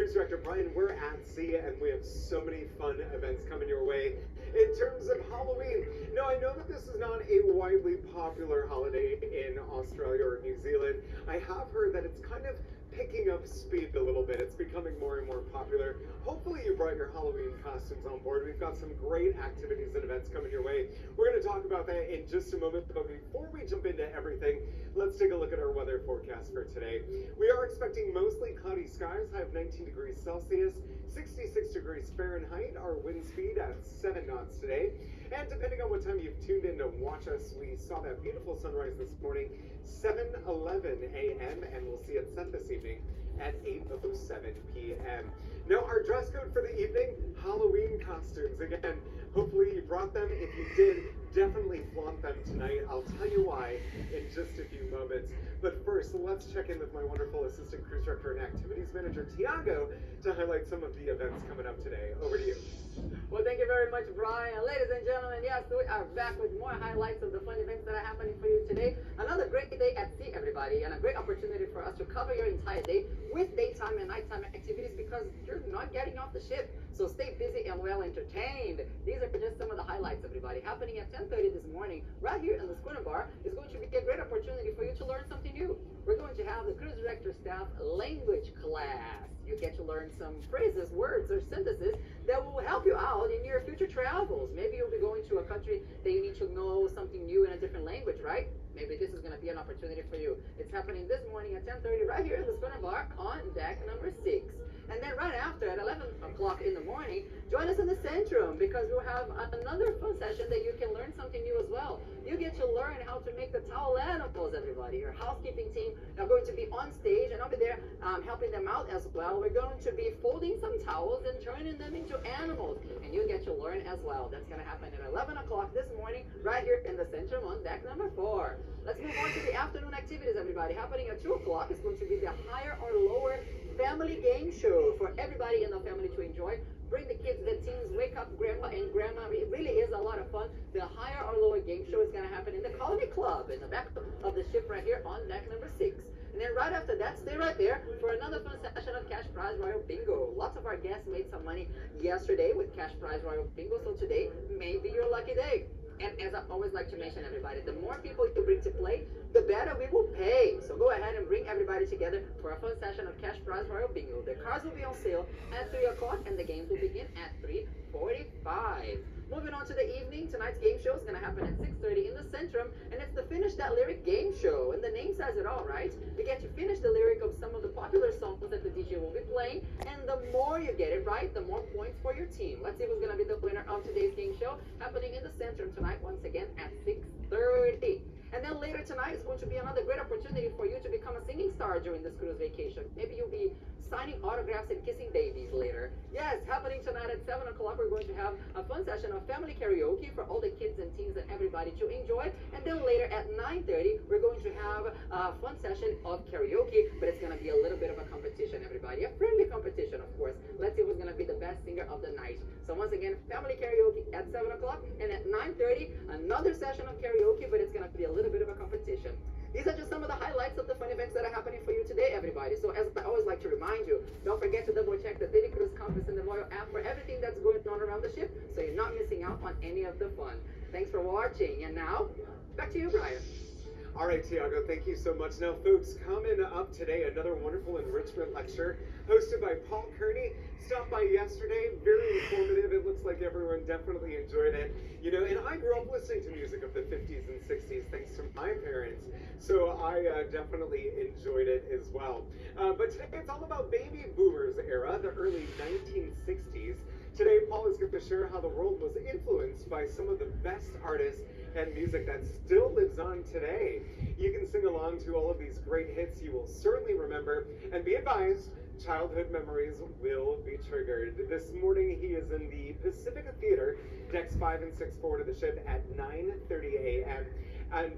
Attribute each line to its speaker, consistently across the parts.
Speaker 1: Cruise Director Brian. We're at sea and we have so many fun events coming your way. In terms of Halloween, now I know that this is not a widely popular holiday in Australia or New Zealand. I have heard that it's kind of picking up speed a little bit. It's becoming more and more popular. Hopefully you brought your Halloween costumes on board. We've got some great activities and events coming your way. We're going to talk about that in just a moment, but before we jump into everything, let's take a look at our weather forecast for today. We are expecting mostly cloudy skies, high of 19 degrees Celsius, 66 degrees Fahrenheit, our wind speed at 7 knots today. And depending on what time you've tuned in to watch us, we saw that beautiful sunrise this morning, 7:11 a.m., and we'll see it set this evening at 8:07 p.m. Now, our dress code for the evening, Halloween costumes. Again, hopefully you brought them. If you did, definitely flaunt them tonight. I'll tell you why in just a few moments. But first, let's check in with my wonderful Assistant Cruise Director and Activities Manager, Tiago, to highlight some of the events coming up today. Over to you.
Speaker 2: Well, thank you very much, Brian. Ladies and gentlemen, yes, we are back with more highlights of the fun events that are happening for you today. Another great day at sea, everybody, and a great opportunity for us to cover your entire day with daytime and nighttime activities because you're not getting off the ship. So stay busy and well entertained. These are just some of the highlights, everybody. Happening at 10:30 this morning, right here in the Schooner Bar, is going to be a great opportunity for you to learn something new. We're going to have the Cruise Director Staff Language Class. You get to learn some phrases, words, or sentences that will help you out in your future travels. Maybe you'll be going to a country that you need to know something new in a different language, right? Maybe this is going to be an opportunity for you. It's happening this morning at 10:30 right here in the Schooner Bar on deck number 6. And then right after, at 11 o'clock in the morning, join us in the Centrum because we'll have another fun session that you can learn something new as well. You get to learn how to make the towel animals, everybody. Your housekeeping team are going to be on stage, and I'll be there helping them out as well. We're going to be folding some towels and turning them into animals, and you get to learn as well. That's going to happen at 11 o'clock this morning right here in the Centrum on deck number 4. Let's move on to the afternoon activities, everybody. Happening at 2 o'clock is going to be the higher or lower family game show for everybody in the family to enjoy. Bring the kids, the teens, wake up grandpa and grandma. It really is a lot of fun. The higher or lower game show is going to happen in the Colony Club in the back of the ship right here on deck number 6. And then right after that, stay right there for another fun session of Cash Prize Royal Bingo. Lots of our guests made some money yesterday with Cash Prize Royal Bingo, so today may be your lucky day. And as I always like to mention, everybody, the more people you bring to play, the better we will pay. So go ahead and bring everybody together for a fun session of Cash Prize Royal Bingo. The cards will be on sale at 3 o'clock and the games will begin at 3:45. Moving on to the evening, tonight's game show is going to happen at 6:30 in the Centrum, and it's the Finish That Lyric game show. And the name says it all, right? You get to finish the lyric of some of the popular songs that the DJ will be playing, and the more you get it right, the more points for your team. Let's see who's going to be the winner of today's game show, happening in the Centrum tonight, once again at 6:30. And then later tonight is going to be another great opportunity for you to become a singing star during this cruise vacation. Maybe you'll be signing autographs and kissing babies later. Yes, happening tonight at 7 o'clock, we're going to have a fun session of family karaoke for all the kids and teens and everybody to enjoy. And then later at 9:30, we're going to have a fun session of karaoke, but it's going to be a little bit of a competition, everybody. A friendly competition, of course. Let's see who's going to be the best singer of the night. So once again, family karaoke at 7 o'clock, and at 9:30, another session of karaoke, but it's going to be a little bit of a competition. These are just some of the highlights of the fun events that are happening for you today, everybody. So as I always like to remind you, don't forget to double check the Daily Cruise Compass and the Royal app for everything that's going on around the ship, so you're not missing out on any of the fun. Thanks for watching, and now, back to you, Brian.
Speaker 1: All right, Tiago, thank you so much. Now, folks, coming up today, another wonderful enrichment lecture hosted by Paul Kearney. Stopped by yesterday, very informative. It looks like everyone definitely enjoyed it. You know, and I grew up listening to music of the 50s and 60s thanks to my parents, so I definitely enjoyed it as well. But today it's all about baby boomers era, the early 1960s. Today, Paul is going to share how the world was influenced by some of the best artists and music that still lives on today. You can sing along to all of these great hits you will certainly remember, and be advised, childhood memories will be triggered. This morning he is in the Pacifica Theater, decks 5 and 6 forward of the ship at 9:30 a.m. And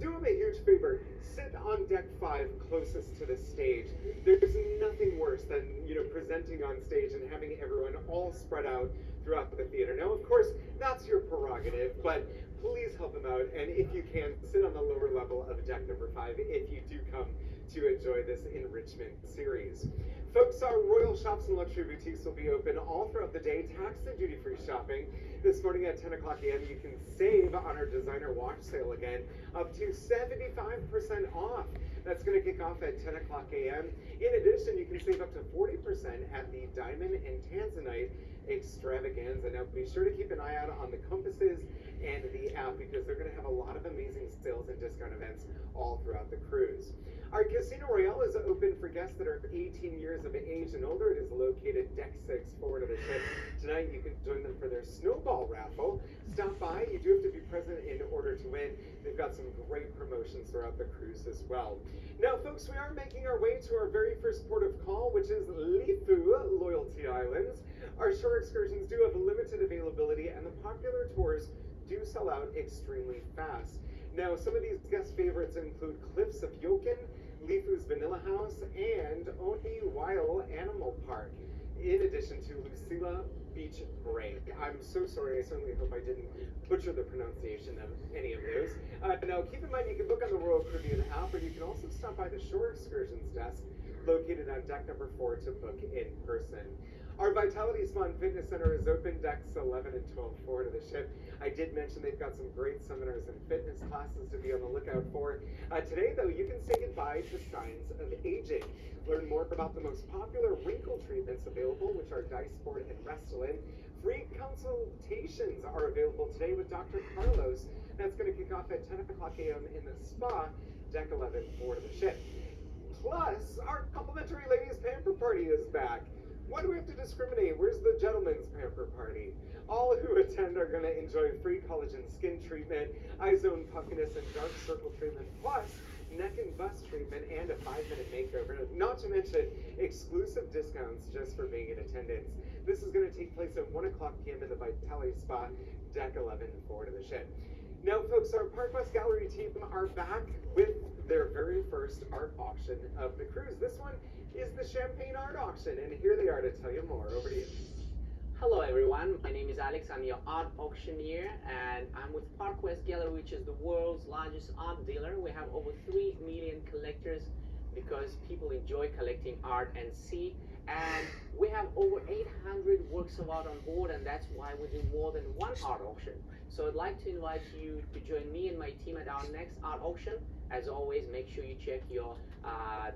Speaker 1: do him a huge favor, sit on deck 5 closest to the stage. There's nothing worse than, presenting on stage and having everyone all spread out throughout the theater. Now, of course, that's your prerogative, but please help him out. And if you can, sit on the lower level of deck number 5 if you do come to enjoy this enrichment series. Folks, our Royal Shops and Luxury Boutiques will be open all throughout the day, tax and duty-free shopping. This morning at 10 o'clock a.m., you can save on our designer watch sale again, up to 75% off. That's going to kick off at 10 o'clock a.m. In addition, you can save up to 40% at the Diamond and Tanzanite extravaganza. Now, be sure to keep an eye out on the compasses and the app because they're going to have a lot of amazing sales and discount events all throughout the cruise. Our Casino Royale is open for guests that are 18 years of age and older. It is located deck 6 forward of the ship. Tonight you can join them for their snowball raffle. Stop by. You do have to be present in order to win. They've got some great promotions throughout the cruise as well. Now, folks, we are making our way to our very first port of call, which is Lifu Loyalty Islands. Our shore excursions do have limited availability, and the popular tours do sell out extremely fast. Now, some of these guest favorites include Cliffs of Yokin, Lifu's Vanilla House, and Oni Wild Animal Park, in addition to Lucila Beach Parade. I'm so sorry, I certainly hope I didn't butcher the pronunciation of any of those. Now, keep in mind you can book on the Royal Caribbean app, or you can also stop by the Shore Excursions desk located on deck number 4 to book in person. Our Vitality Spa and Fitness Center is open decks 11 and 12 forward of the ship. I did mention they've got some great seminars and fitness classes to be on the lookout for. Today, though, you can say goodbye to signs of aging. Learn more about the most popular wrinkle treatments available, which are Dysport and Restylane. Free consultations are available today with Dr. Carlos. That's going to kick off at 10 o'clock a.m. in the spa, deck 11 forward of the ship. Plus, our complimentary ladies pamper party is back. Why do we have to discriminate? Where's the gentleman's pamper party? All who attend are going to enjoy free collagen skin treatment, eye zone puffiness and dark circle treatment, plus neck and bust treatment and a 5-minute makeover, not to mention exclusive discounts just for being in attendance. This is going to take place at 1 o'clock p.m. in the Vitality Spa, deck 11 forward of the ship. Now, folks, our Park West Gallery team are back with their very first art auction of the cruise. This one is the Champagne Art Auction, and here they are to tell you more. Over to you.
Speaker 3: Hello everyone, my name is Alex, I'm your art auctioneer, and I'm with Park West Gallery, which is the world's largest art dealer. We have over 3 million collectors because people enjoy collecting art and see, and we have over 800 works of art on board, and that's why we do more than one art auction. So I'd like to invite you to join me and my team at our next art auction. As always, make sure you check your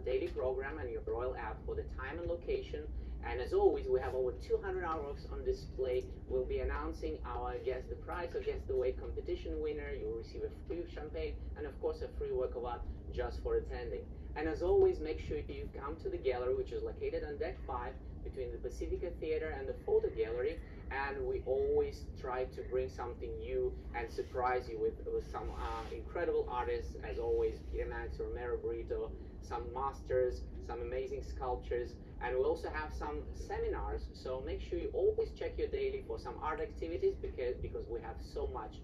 Speaker 3: daily program and your Royal app for the time and location. And as always, we have over 200 artworks on display. We'll be announcing our Guess the Prize or Guess the Weight competition winner. You'll receive a free champagne and of course a free work of art just for attending. And as always, make sure you come to the gallery, which is located on deck 5 between the Pacifica Theater and the Photo Gallery. And we always try to bring something new and surprise you with some incredible artists, as always, Peter Max, Romero Brito, some masters, some amazing sculptures, and we also have some seminars. So make sure you always check your daily for some art activities because we have so much.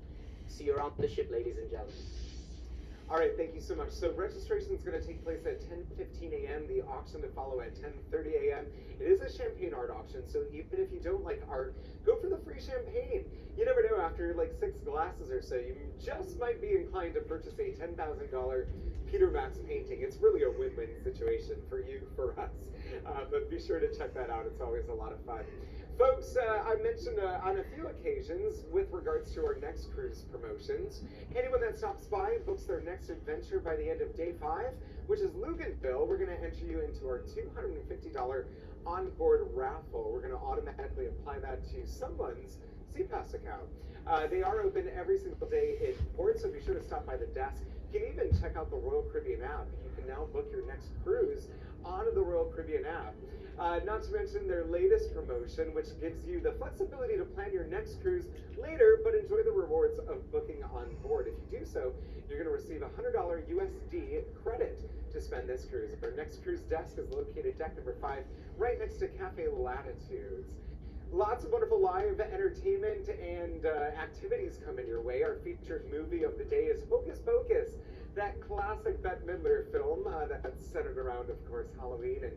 Speaker 3: See you around the ship, ladies and gentlemen.
Speaker 1: All right, thank you so much. So registration is going to take place at 10:15 a.m. The auction to follow at 10:30 a.m. It is a champagne art auction, so even if you don't like art, go for the free champagne. You never know, after like 6 glasses or so, you just might be inclined to purchase a $10,000 Peter Max painting. It's really a win-win situation for you, for us. But be sure to check that out. It's always a lot of fun. Folks, I mentioned on a few occasions with regards to our next cruise promotions, anyone that stops by and books their next adventure by the end of day 5, which is Luganville, we're going to enter you into our $250 onboard raffle. We're going to automatically apply that to someone's SeaPass account. They are open every single day in port, so be sure to stop by the desk. You can even check out the Royal Caribbean app. You can now book your next cruise on the Royal Caribbean app. Not to mention their latest promotion, which gives you the flexibility to plan your next cruise later, but enjoy the rewards of booking on board. If you do so, you're going to receive a $100 USD credit to spend this cruise. Our next cruise desk is located deck number 5, right next to Cafe Latitudes. Lots of wonderful live entertainment and activities coming your way. Our featured movie of the day is Hocus Pocus, that classic Bette Midler film that's centered around, of course, Halloween and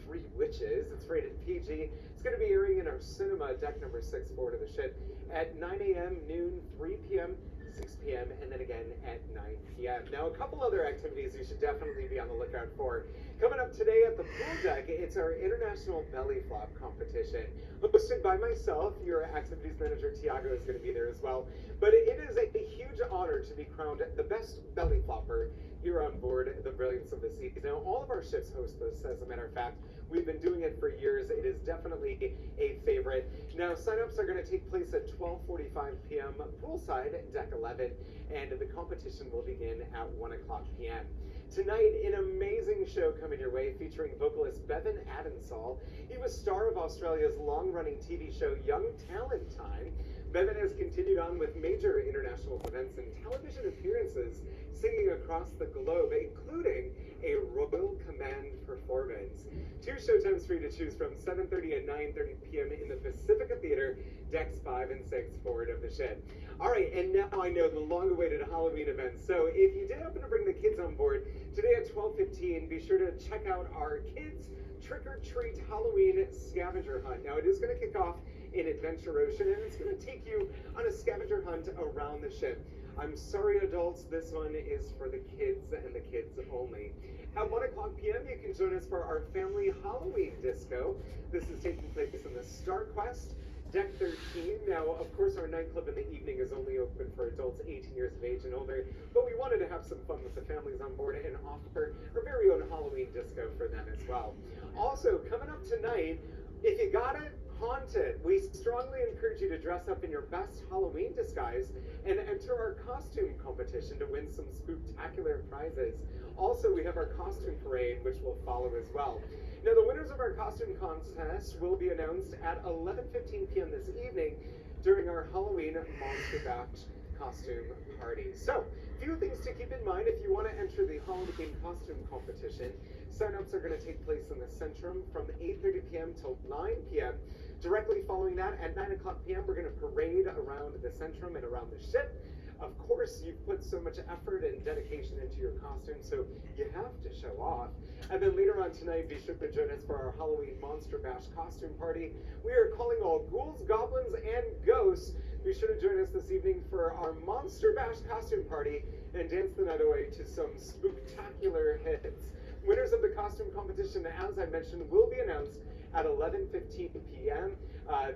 Speaker 1: 3 witches. It's rated PG. It's going to be airing in our cinema, deck number 6 forward of the ship, at 9 a.m., noon, 3 p.m., 6 p.m., and then again at 9 p.m. Now, a couple other activities you should definitely be on the lookout for. Coming up today at the pool deck, it's our International Belly Flop competition, hosted by myself. Your activities manager, Tiago, is going to be there as well. But it is a huge honor to be crowned the best belly flopper here on board the Brilliance of the Seas. Now, all of our ships host this, as a matter of fact. We've been doing it for years. It is definitely a favorite. Now, signups are going to take place at 12:45 p.m. poolside, deck 11, and the competition will begin at 1 o'clock p.m. Tonight, an amazing show coming your way featuring vocalist Bevan Adensall. He was star of Australia's long-running TV show Young Talent Time. Bevan has continued on with major international events and television appearances, singing across the globe, including a Royal Command performance. Two showtimes for you to choose from, 7:30 and 9:30 p.m. in the Pacifica Theater, decks 5 and 6 forward of the ship. All right, and now I know the long-awaited Halloween event. So if you did happen to bring the kids on board, today at 12:15, be sure to check out our Kids Trick-or-Treat Halloween Scavenger Hunt. Now, it is going to kick off in Adventure Ocean, and it's going to take you on a scavenger hunt around the ship. I'm sorry, adults, this one is for the kids and the kids only. At 1 o'clock p.m., you can join us for our family Halloween disco. This is taking place in the Star Quest, Deck 13. Now, of course, our nightclub in the evening is only open for adults 18 years of age and older, but we wanted to have some fun with the families on board and offer our very own Halloween disco for them as well. Also, coming up tonight, if you got it, Haunted. We strongly encourage you to dress up in your best Halloween disguise and enter our costume competition to win some spooktacular prizes. Also, we have our costume parade, which will follow as well. Now, the winners of our costume contest will be announced at 11:15 p.m. this evening during our Halloween Monster Bash costume party. So, a few things to keep in mind if you want to enter the Halloween costume competition. Signups are going to take place in the Centrum from 8:30 p.m. till 9 p.m. Directly following that, at 9 o'clock p.m., we're going to parade around the Centrum and around the ship. Of course, you've put so much effort and dedication into your costume, so you have to show off. And then later on tonight, be sure to join us for our Halloween Monster Bash costume party. We are calling all ghouls, goblins, and ghosts. Be sure to join us this evening for our Monster Bash costume party and dance the night away to some spooktacular hits. Winners of the costume competition, as I mentioned, will be announced at 11:15 p.m.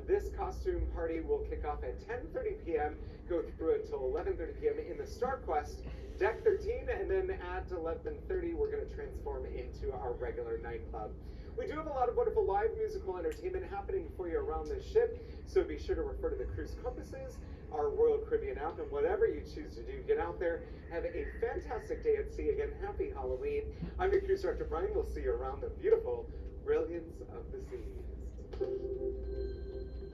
Speaker 1: This costume party will kick off at 10:30 p.m., go through until 11:30 p.m. in the Star Quest, Deck 13, and then at 11:30 we're going to transform into our regular nightclub. We do have a lot of wonderful live musical entertainment happening for you around the ship, so be sure to refer to the cruise compasses, our Royal Caribbean app, and whatever you choose to do, get out there, have a fantastic day at sea. Again, happy Halloween. I'm your cruise director, Brian. We'll see you around the beautiful Brilliance of the Seas.